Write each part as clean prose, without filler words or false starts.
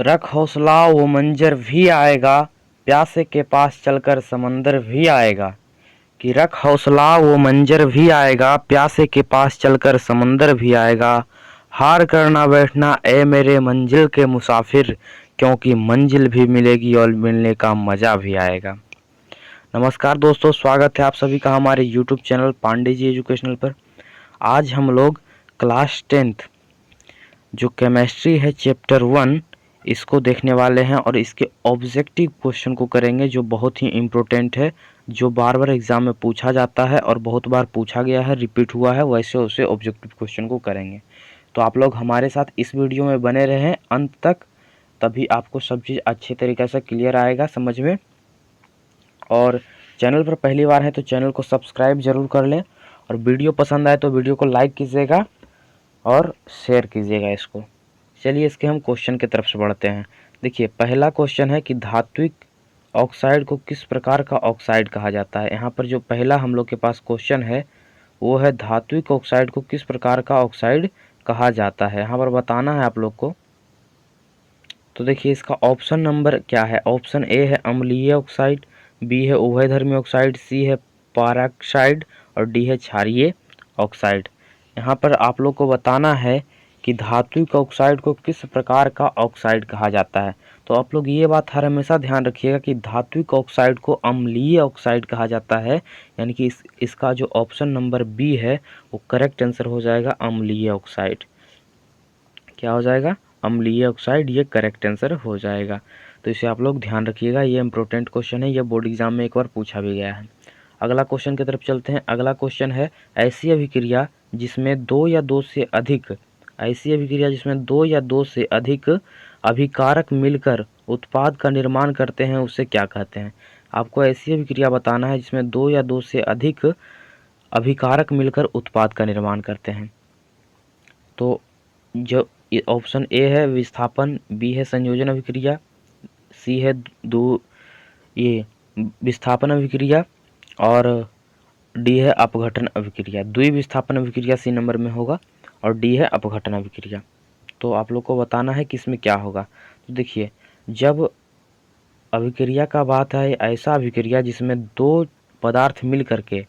रख हौसला वो मंजर भी आएगा, प्यासे के पास चलकर समंदर भी आएगा। कि रख हौसला वो मंजर भी आएगा, प्यासे के पास चलकर समंदर भी आएगा। हार कर ना बैठना ए मेरे मंजिल के मुसाफिर, क्योंकि मंजिल भी मिलेगी और मिलने का मज़ा भी आएगा। नमस्कार दोस्तों, स्वागत है आप सभी का हमारे YouTube channel Pandey ji educational पर। आज हम लोग क्लास 10th जो केमिस्ट्री है चैप्टर 1 इसको देखने वाले हैं और इसके ऑब्जेक्टिव क्वेश्चन को करेंगे जो बहुत ही इम्पोर्टेंट है, जो बार बार एग्जाम में पूछा जाता है और बहुत बार पूछा गया है, रिपीट हुआ है, वैसे उसे ऑब्जेक्टिव क्वेश्चन को करेंगे। तो आप लोग हमारे साथ इस वीडियो में बने रहें अंत तक, तभी आपको सब चीज़ अच्छे तरीके से क्लियर आएगा समझ में। और चैनल पर पहली बार है तो चैनल को सब्सक्राइब ज़रूर कर लें, और वीडियो पसंद आए तो वीडियो को लाइक कीजिएगा और शेयर कीजिएगा इसको। चलिए इसके हम क्वेश्चन की तरफ से बढ़ते हैं। देखिए पहला क्वेश्चन है कि धात्विक ऑक्साइड को किस प्रकार का ऑक्साइड कहा जाता है। यहाँ पर जो पहला हम लोग के पास क्वेश्चन है वो है धात्विक ऑक्साइड को किस प्रकार का ऑक्साइड कहा जाता है, यहाँ पर बताना है आप लोग को। तो देखिए इसका ऑप्शन नंबर क्या है। ऑप्शन ए है अम्लीय ऑक्साइड, बी है उभयधर्मी ऑक्साइड, सी है पैराक्साइड और डी है क्षारीय ऑक्साइड। यहाँ पर आप लोग को बताना है कि धात्विक ऑक्साइड को किस प्रकार का ऑक्साइड कहा जाता है। तो आप लोग ये बात हर हमेशा ध्यान रखिएगा कि धात्विक ऑक्साइड को अम्लीय ऑक्साइड कहा जाता है, यानी कि इसका जो ऑप्शन नंबर बी है वो करेक्ट आंसर हो जाएगा अम्लीय ऑक्साइड। क्या हो जाएगा? अम्लीय ऑक्साइड, ये करेक्ट आंसर हो जाएगा। तो इसे आप लोग ध्यान रखिएगा, ये इंपॉर्टेंट क्वेश्चन है, ये बोर्ड एग्जाम में एक बार पूछा भी गया है। अगला क्वेश्चन की तरफ चलते हैं। अगला क्वेश्चन है ऐसी अभिक्रिया जिसमें दो या दो से अधिक अभिकारक मिलकर उत्पाद का निर्माण करते हैं उसे क्या कहते हैं। आपको ऐसी अभिक्रिया बताना है जिसमें दो या दो से अधिक अभिकारक मिलकर उत्पाद का निर्माण करते हैं। तो जो ऑप्शन ए है विस्थापन, बी है संयोजन अभिक्रिया, सी है विस्थापन अभिक्रिया और डी है अपघटन अभिक्रिया। द्विविस्थापन अभिक्रिया सी नंबर में होगा और डी है अपघटन अभिक्रिया। तो आप लोग को बताना है कि इसमें क्या होगा। तो देखिए जब अभिक्रिया का बात है, ऐसा अभिक्रिया जिसमें दो पदार्थ मिल करके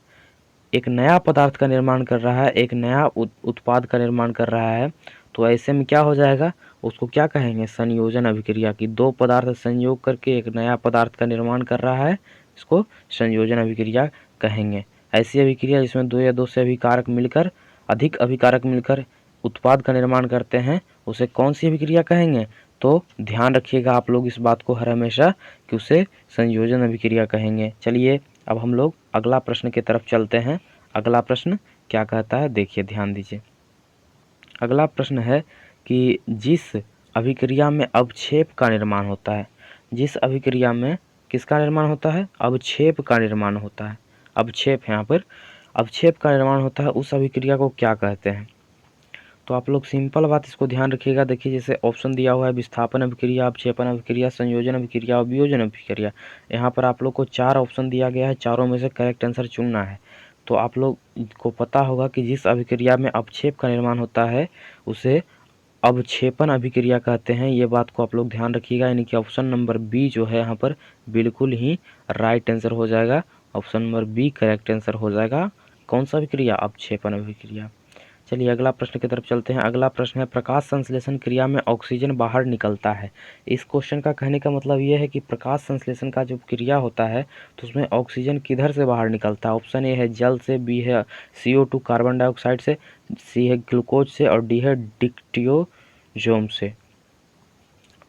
एक नया पदार्थ का निर्माण कर रहा है, एक नया उत्पाद का निर्माण कर रहा है, तो ऐसे में क्या हो जाएगा, उसको क्या कहेंगे, संयोजन अभिक्रिया। की दो पदार्थ संयोग करके एक नया पदार्थ का निर्माण कर रहा है, इसको संयोजन अभिक्रिया कहेंगे। ऐसी अभिक्रिया जिसमें दो या दो से अधिक अभिकारक मिलकर उत्पाद का निर्माण करते हैं उसे कौन सी अभिक्रिया कहेंगे। तो ध्यान रखिएगा आप लोग इस बात को हर हमेशा कि उसे संयोजन अभिक्रिया कहेंगे। चलिए अब हम लोग अगला प्रश्न की तरफ चलते हैं। अगला प्रश्न क्या कहता है, देखिए ध्यान दीजिए। अगला प्रश्न है कि जिस अभिक्रिया में अवक्षेप का निर्माण होता है, जिस अभिक्रिया में किसका निर्माण होता है, अवक्षेप का निर्माण होता है। अवक्षेप, यहाँ पर अवक्षेप का निर्माण होता है, उस अभिक्रिया को क्या कहते हैं। तो आप लोग सिंपल बात इसको ध्यान रखिएगा। देखिए जैसे ऑप्शन दिया हुआ है विस्थापन अभिक्रिया, अवक्षेपन अभिक्रिया, संयोजन अभिक्रिया और वियोजन अभिक्रिया। यहाँ पर आप लोग को 4 ऑप्शन दिया गया है, चारों में से करेक्ट आंसर चुनना है। तो आप लोग को पता होगा कि जिस अभिक्रिया में अवक्षेप का निर्माण होता है उसे अवक्षेपन अभिक्रिया कहते हैं। ये बात को आप लोग ध्यान रखिएगा, यानी कि ऑप्शन नंबर बी जो है यहाँ पर बिल्कुल ही राइट आंसर हो जाएगा। Option number B correct answer हो जाएगा। कौन सा अभिक्रिया, अवक्षेपन अभिक्रिया। चलिए अगला प्रश्न की तरफ चलते हैं। अगला प्रश्न है प्रकाश संश्लेषण क्रिया में ऑक्सीजन बाहर निकलता है। इस क्वेश्चन का कहने का मतलब ये है कि प्रकाश संश्लेषण का जो क्रिया होता है तो उसमें ऑक्सीजन किधर से बाहर निकलता है। ऑप्शन ए है जल से, बी है CO2 कार्बन डाइऑक्साइड से, सी है ग्लूकोज से और डी है डिक्टियोजोम से।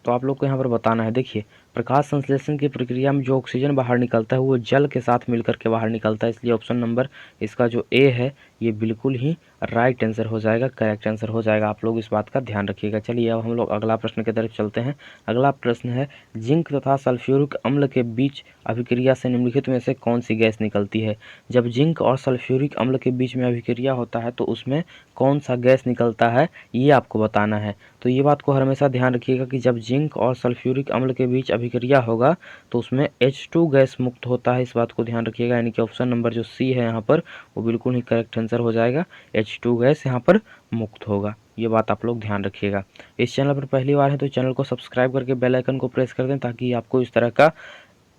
तो आप लोग को यहाँ पर बताना है। देखिए प्रकाश संश्लेषण की प्रक्रिया में जो ऑक्सीजन बाहर निकलता है वो जल के साथ मिलकर के बाहर निकलता है, इसलिए ऑप्शन नंबर इसका जो ए है ये बिल्कुल ही राइट आंसर हो जाएगा, करेक्ट आंसर हो जाएगा। आप लोग इस बात का ध्यान रखिएगा। चलिए अब हम लोग अगला प्रश्न की तरफ चलते हैं। अगला प्रश्न है जिंक तथा सल्फ्यूरिक अम्ल के बीच अभिक्रिया से निम्नलिखित में से कौन सी गैस निकलती है। जब जिंक और सल्फ्यूरिक अम्ल के बीच में अभिक्रिया होता है तो उसमें कौन सा गैस निकलता है, ये आपको बताना है। तो ये बात को हमेशा ध्यान रखिएगा कि जब जिंक और सल्फ्यूरिक अम्ल के बीच अभिक्रिया होगा तो उसमें H2 गैस मुक्त होता है, इस बात को ध्यान रखिएगा। यानी कि ऑप्शन नंबर जो सी है यहाँ पर वो बिल्कुल ही करेक्ट आंसर हो जाएगा, H2 गैस यहाँ पर मुक्त होगा। ये बात आप लोग ध्यान रखिएगा। इस चैनल पर पहली बार है तो चैनल को सब्सक्राइब करके बेल आइकन को प्रेस कर दें ताकि आपको इस तरह का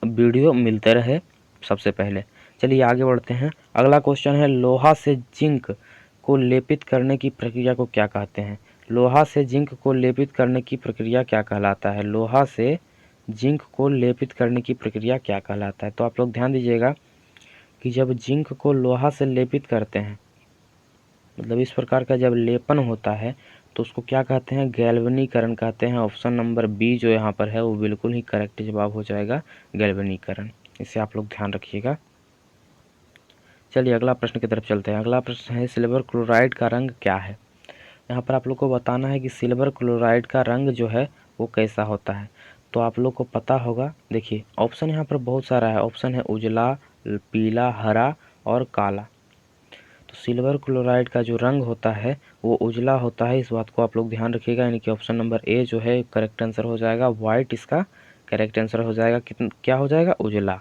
वीडियो मिलते रहे सबसे पहले। चलिए आगे बढ़ते हैं। अगला क्वेश्चन है, लोहा से जिंक को लेपित करने की प्रक्रिया को क्या कहते हैं? लोहा से जिंक को लेपित करने की प्रक्रिया क्या कहलाता है? लोहा से जिंक को लेपित करने की प्रक्रिया क्या कहलाता है? तो आप लोग ध्यान दीजिएगा कि जब जिंक को लोहा से लेपित करते हैं, मतलब इस प्रकार का जब लेपन होता है तो उसको क्या कहते हैं? गैल्वेनीकरण कहते हैं। ऑप्शन नंबर बी जो यहाँ पर है वो बिल्कुल ही करेक्ट जवाब हो जाएगा, गैल्वेनीकरण। इसे आप लोग ध्यान रखिएगा। चलिए अगला प्रश्न की तरफ चलते हैं। अगला प्रश्न है, सिल्वर क्लोराइड का रंग क्या है? यहाँ पर आप लोग को बताना है कि सिल्वर क्लोराइड का रंग जो है वो कैसा होता है। तो आप लोग को पता होगा, देखिए ऑप्शन यहाँ पर बहुत सारा है। ऑप्शन है उजला, पीला, हरा और काला। तो सिल्वर क्लोराइड का जो रंग होता है वो उजला होता है, इस बात को आप लोग ध्यान रखिएगा। यानी कि ऑप्शन नंबर ए जो है करेक्ट आंसर हो जाएगा। वाइट इसका करेक्ट आंसर हो जाएगा। क्या हो जाएगा? उजला।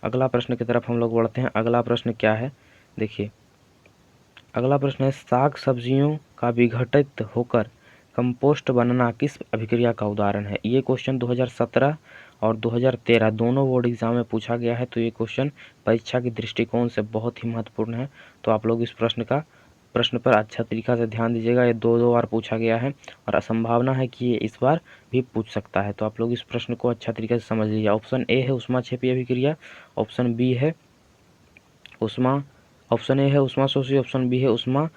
अगला प्रश्न की तरफ हम लोग बढ़ते हैं। अगला प्रश्न क्या है, देखिए अगला प्रश्न है, साग सब्जियों का विघटित होकर कंपोस्ट बनना किस अभिक्रिया का उदाहरण है? ये क्वेश्चन 2017 और 2013 दोनों बोर्ड एग्जाम में पूछा गया है। तो ये क्वेश्चन परीक्षा के दृष्टिकोण से बहुत ही महत्वपूर्ण है। तो आप लोग इस प्रश्न पर अच्छा तरीका से ध्यान दीजिएगा। ये दो बार पूछा गया है और संभावना है कि ये इस बार भी पूछ सकता है। तो आप लोग इस प्रश्न को अच्छा तरीके से समझ लीजिए। ऑप्शन ए है ऊष्माक्षेपी अभिक्रिया, ऑप्शन बी है उष्मा ऑप्शन ए है ऊष्माशोषी, ऑप्शन बी है ऊष्मा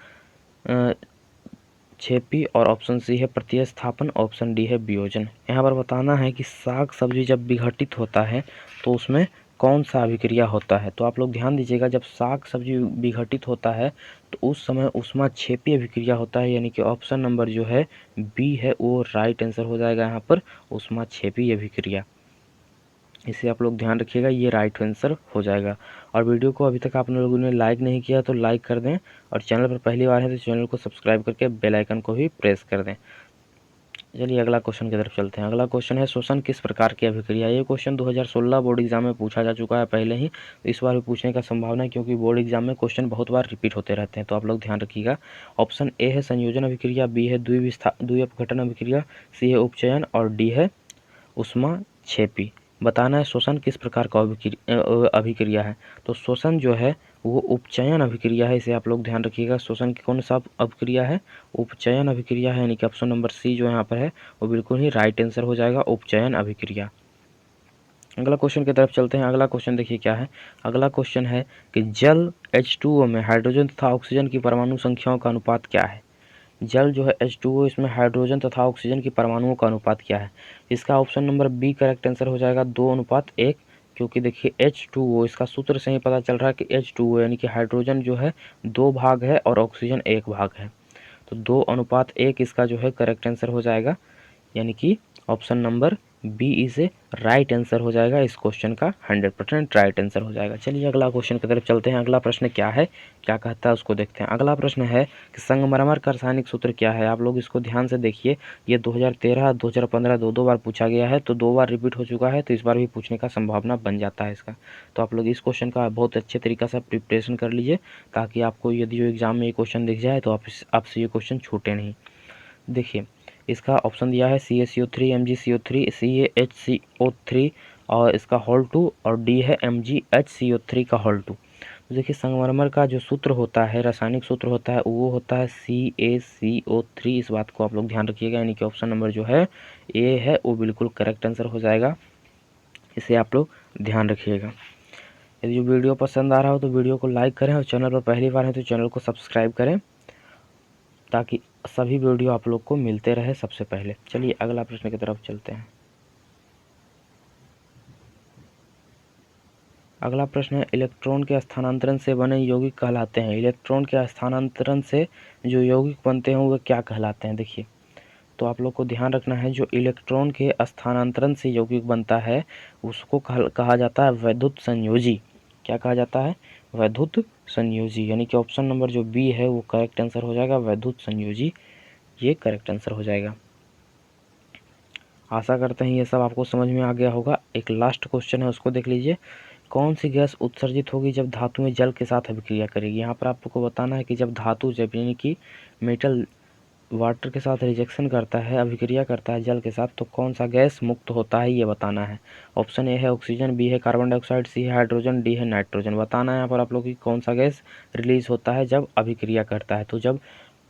छेपी और ऑप्शन सी है प्रतिस्थापन, ऑप्शन डी है वियोजन। यहाँ पर बताना है कि साग सब्जी जब विघटित होता है तो उसमें कौन सा अभिक्रिया होता है। तो आप लोग ध्यान दीजिएगा, जब साग सब्जी विघटित होता है तो उस समय ऊष्माक्षेपी अभिक्रिया होता है। यानी कि ऑप्शन नंबर जो है बी है वो राइट आंसर हो जाएगा यहाँ पर, ऊष्माक्षेपी अभिक्रिया। इसे आप लोग ध्यान रखिएगा, ये राइट आंसर हो जाएगा। और वीडियो को अभी तक आप लोगों ने लाइक नहीं किया तो लाइक कर दें, और चैनल पर पहली बार है तो चैनल को सब्सक्राइब करके बेल आइकन को भी प्रेस कर दें। चलिए अगला क्वेश्चन की तरफ चलते हैं। अगला क्वेश्चन है, शोषण किस प्रकार की अभिक्रिया है? ये क्वेश्चन 2016 बोर्ड एग्जाम में पूछा जा चुका है पहले ही, तो इस बार भी पूछने का संभावना है क्योंकि बोर्ड एग्जाम में क्वेश्चन बहुत बार रिपीट होते रहते हैं। तो आप लोग ध्यान रखिएगा। ऑप्शन ए है संयोजन अभिक्रिया, बी है द्विअपघटन अभिक्रिया, सी है उपचयन और डी है ऊष्माक्षेपी। बताना है शोषण किस प्रकार का अभिक्रिया है। तो शोषण जो है वो उपचयन अभिक्रिया है, इसे आप लोग ध्यान रखिएगा। शोषण की कौन सा अभिक्रिया है? उपचयन अभिक्रिया है। यानी कि ऑप्शन नंबर सी जो यहाँ पर है वो बिल्कुल ही राइट आंसर हो जाएगा, उपचयन अभिक्रिया। अगला क्वेश्चन की तरफ चलते हैं। अगला क्वेश्चन देखिए क्या है। अगला क्वेश्चन है कि जल H2O में हाइड्रोजन तथा ऑक्सीजन की परमाणु संख्याओं का अनुपात क्या है? जल जो है H2O, इसमें हाइड्रोजन तथा ऑक्सीजन की परमाणुओं का अनुपात क्या है? इसका option number B correct answer हो जाएगा, 2:1। क्योंकि देखिए H2O, इसका सूत्र से ही पता चल रहा है कि H2O यानी कि हाइड्रोजन जो है 2 भाग है और ऑक्सीजन 1 भाग है। तो 2:1 इसका जो है करेक्ट आंसर हो जाएगा। यानी कि option number B is a right answer हो जाएगा। इस क्वेश्चन का 100% राइट आंसर हो जाएगा। चलिए अगला क्वेश्चन की तरफ चलते हैं। अगला प्रश्न क्या है, क्या कहता है उसको देखते हैं। अगला प्रश्न है कि संगमरमर का रासायनिक सूत्र क्या है? आप लोग इसको ध्यान से देखिए। ये 2013 2015 दो बार पूछा गया है, तो 2 बार रिपीट हो चुका है, तो इस बार भी पूछने का संभावना बन जाता है इसका। तो आप लोग इस क्वेश्चन का बहुत अच्छे तरीके से प्रिपरेशन कर लीजिए ताकि आपको यदि जो एग्जाम में ये क्वेश्चन दिख जाए तो आपसे ये क्वेश्चन छूटे नहीं। देखिए इसका ऑप्शन दिया है CaCO3, MgCO3, CaHCO3 और इसका होल 2, और डी है MgHCO3 का होल 2। तो देखिए संगमरमर का जो सूत्र होता है, रासायनिक सूत्र होता है, वो होता है CaCO3। इस बात को आप लोग ध्यान रखिएगा। यानी कि ऑप्शन नंबर जो है ए है वो बिल्कुल करेक्ट आंसर हो जाएगा। इसे आप लोग ध्यान रखिएगा। यदि जो वीडियो पसंद आ रहा हो तो वीडियो को लाइक करें, और चैनल पर पहली बार है तो चैनल को सब्सक्राइब करें ताकि सभी वीडियो आप लोग को मिलते रहे सबसे पहले। चलिए अगला प्रश्न की तरफ चलते हैं। अगला प्रश्न है, इलेक्ट्रॉन के स्थानांतरण से बने यौगिक कहलाते हैं। इलेक्ट्रॉन के स्थानांतरण से जो यौगिक बनते हैं वो क्या कहलाते हैं? देखिए तो आप लोग को ध्यान रखना है, जो इलेक्ट्रॉन के स्थानांतरण से यौगिक बनता है उसको कहा जाता है वैद्युत संयोजी। क्या कहा जाता है? वैद्युत संयोजी। यानी कि ऑप्शन नंबर जो बी है वो करेक्ट आंसर हो जाएगा, वैद्युत संयोजी। ये करेक्ट आंसर हो जाएगा। आशा करते हैं ये सब आपको समझ में आ गया होगा। एक लास्ट क्वेश्चन है, उसको देख लीजिए। कौन सी गैस उत्सर्जित होगी जब धातुएं जल के साथ अभिक्रिया करेगी? यहाँ पर आपको बताना है कि जब धातु, जब यानी कि मेटल वाटर के साथ रिजेक्शन करता है, अभिक्रिया करता है जल के साथ, तो कौन सा गैस मुक्त होता है ये बताना है। ऑप्शन ए है ऑक्सीजन, बी है कार्बन डाइऑक्साइड, सी है हाइड्रोजन, डी है नाइट्रोजन। बताना है यहाँ पर आप लोग की कौन सा गैस रिलीज होता है जब अभिक्रिया करता है। तो जब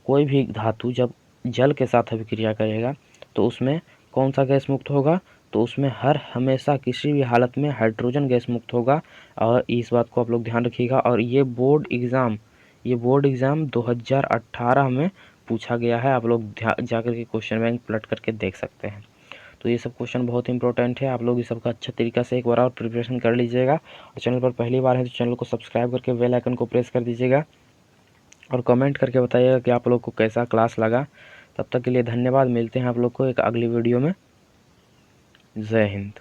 कोई भी धातु जब जल के साथ अभिक्रिया करेगा तो उसमें कौन सा गैस मुक्त होगा, तो उसमें हर हमेशा किसी भी हालत में हाइड्रोजन गैस मुक्त होगा। और इस बात को आप लोग ध्यान रखिएगा। और ये बोर्ड एग्ज़ाम 2018 में पूछा गया है। आप लोग जाकर के क्वेश्चन बैंक पलट करके देख सकते हैं। तो ये सब क्वेश्चन बहुत इंपॉर्टेंट है। आप लोग इस सबका अच्छा तरीका से एक बार और प्रिपरेशन कर लीजिएगा। और चैनल पर पहली बार है तो चैनल को सब्सक्राइब करके बेल आइकन को प्रेस कर दीजिएगा और कमेंट करके बताइएगा कि आप लोग को कैसा क्लास लगा। तब तक के लिए धन्यवाद। मिलते हैं आप लोग को एक अगली वीडियो में। जय हिंद।